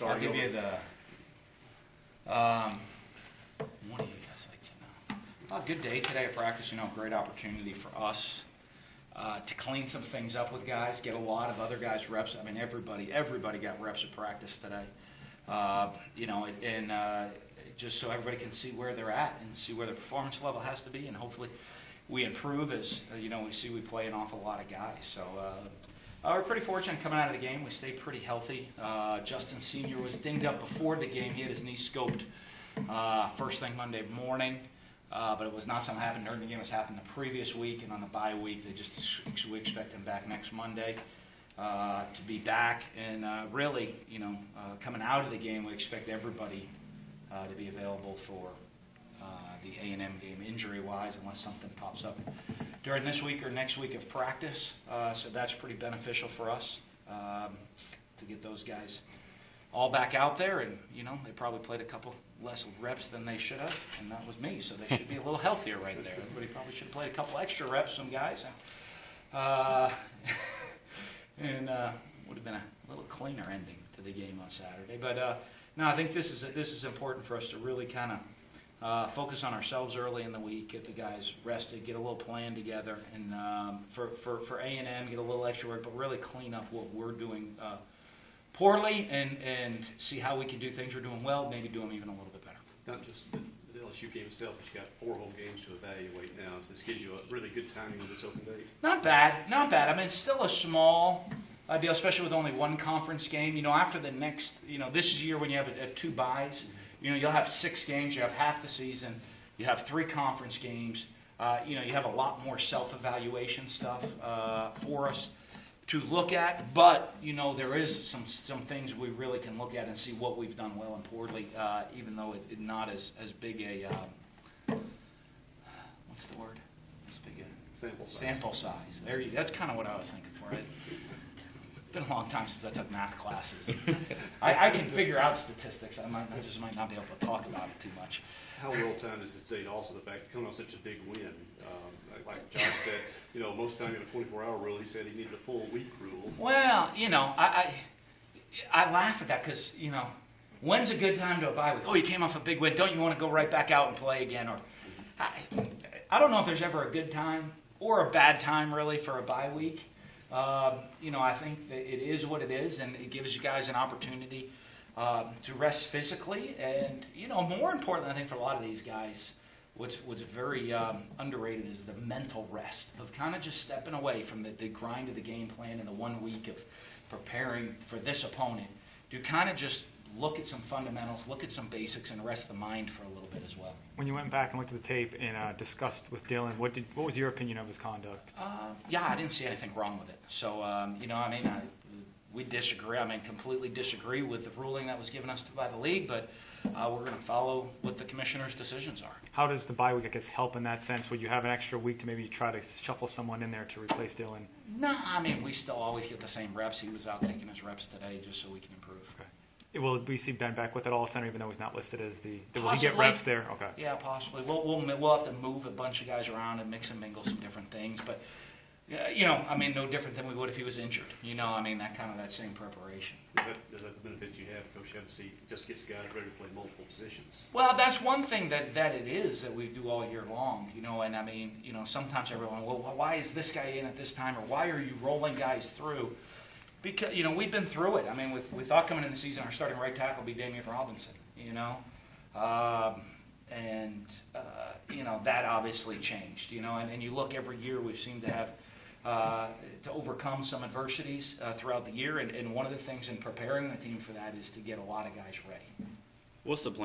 I'll give you the. What do you guys like to know? Good day today at practice. Great opportunity for us to clean some things up with guys, get a lot of other guys reps. I mean, everybody got reps at practice today. Just so everybody can see where they're at and see where their performance level has to be, and hopefully we improve as we see we play an awful lot of guys. So we're pretty fortunate coming out of the game. We stayed pretty healthy. Justin Sr. was dinged up before the game. He had his knee scoped first thing Monday morning, but it was not something that happened during the game. It was happened the previous week, and on the bye week, we expect him back next Monday to be back. And really, coming out of the game, we expect everybody to be available for the A&M game injury-wise, unless something pops up during this week or next week of practice. So that's pretty beneficial for us to get those guys all back out there. And, they probably played a couple less reps than they should have, and that was me. So they should be a little healthier right there. Everybody probably should have played a couple extra reps, some guys. And would have been a little cleaner ending to the game on Saturday. But no, I think this is important for us to really kind of focus on ourselves early in the week, get the guys rested, get a little plan together, and for A&M, get a little extra work, but really clean up what we're doing poorly and see how we can do things we're doing well, maybe do them even a little bit better. Not just the LSU game itself, but you got 4 whole games to evaluate now. So this gives you a really good timing with this open date. Not bad. I mean, it's still a small deal, especially with only one conference game. After the next, this year when you have 2 byes, you'll have 6 games. You have half the season. You have 3 conference games. You have a lot more self-evaluation stuff for us to look at. But there is some things we really can look at and see what we've done well and poorly, even though it's not as big a what's the word? As big a sample size. That's kind of what I was thinking for it. It's been a long time since I took math classes. I can figure out statistics. I just might not be able to talk about it too much. How well timed is this date? Also, the fact coming on such a big win, like John said, most time you have a 24-hour rule. He said he needed a full week rule. Well, I laugh at that because when's a good time to a bye week? Oh, you came off a big win. Don't you want to go right back out and play again? Or I don't know if there's ever a good time or a bad time really for a bye week. I think that it is what it is, and it gives you guys an opportunity to rest physically. And, more importantly, I think for a lot of these guys, what's very underrated is the mental rest of kind of just stepping away from the grind of the game plan and the 1 week of preparing for this opponent to kind of just look at some fundamentals, look at some basics, and rest the mind for a little bit as well. When you went back and looked at the tape and discussed with Dylan, what was your opinion of his conduct? I didn't see anything wrong with it. So, we disagree. Completely disagree with the ruling that was given us by the league, but we're going to follow what the commissioner's decisions are. How does the bye week, I guess, help in that sense? Would you have an extra week to maybe try to shuffle someone in there to replace Dylan? No, we still always get the same reps. He was out taking his reps today just so we can improve. Okay. Will we see Ben back with it all center, even though he's not listed as the? Possibly. Will he get reps there? Okay. Yeah, possibly. We'll have to move a bunch of guys around and mix and mingle some different things, but no different than we would if he was injured. That same preparation. Is that the benefit you have, Coach? You have to see just gets guys ready to play multiple positions. Well, that's one thing that it is that we do all year long. Sometimes everyone, well, why is this guy in at this time, or why are you rolling guys through? Because, we've been through it. We thought coming into the season our starting right tackle would be Damian Robinson, that obviously changed, and you look every year we've seemed to have to overcome some adversities throughout the year, and one of the things in preparing the team for that is to get a lot of guys ready. What's the plan?